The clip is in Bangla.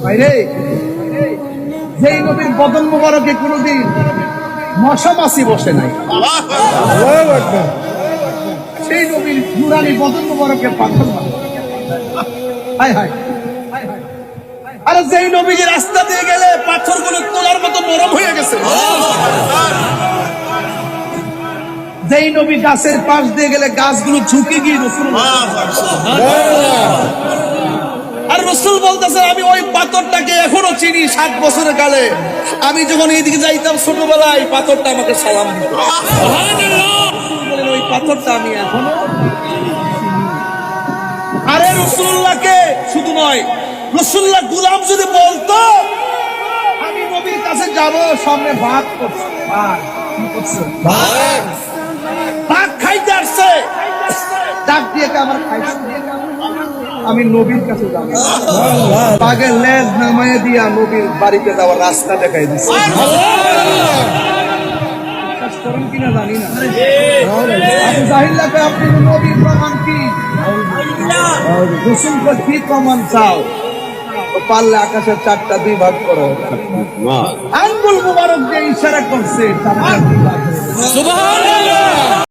ভাইরে, যেই নবীর বদন মোবারকে কোনদিন মশা মাছি বসে নাই, সেই নবীর নুরানি বদন মোবারকে পাথর মারে। হায় হায়, আরে যেই নবীর রাস্তা দিয়ে গেলে পাথরগুলো তোলার মতো নরম হয়ে গেছে, যেই নবী গাছের পাশ দিয়ে গেলে গাছগুলো ঝুঁকে গিয়ে আর রসুল বলতেছে, আমি ওই পাথরটাকে এখনো চিনি। 7 বছরের কালে আমি যখন এইদিকে যাইতাম ছোটবেলায়, পাথরটা আমাকে সালাম দিত। ওই পাথরটা আমি এখনো। আরে রসুল্লাহকে শুধু নয়, রসুল্লাহ গুলাম যদি বলতো আমি নবীর কাছে যাব, সামনে ভাত করছে, ভাত খাইতে আসছে, ডাক দিয়ে আমার খাইছে, আমি নবীর কাছে যাবো। আগে লেজ নামায় দিয়া নবীর বাড়িতে যাওয়ার রাস্তা দেখাই দিচ্ছে। কিনা জানি না, আপনি নবীর প্রমাণ কি? রসুলকে কি প্রমাণ চাও? পারলে আকাশের 4টা 2 ভাগ করো। আঙ্গুল মুবারক দিয়ে ইশারা করছে।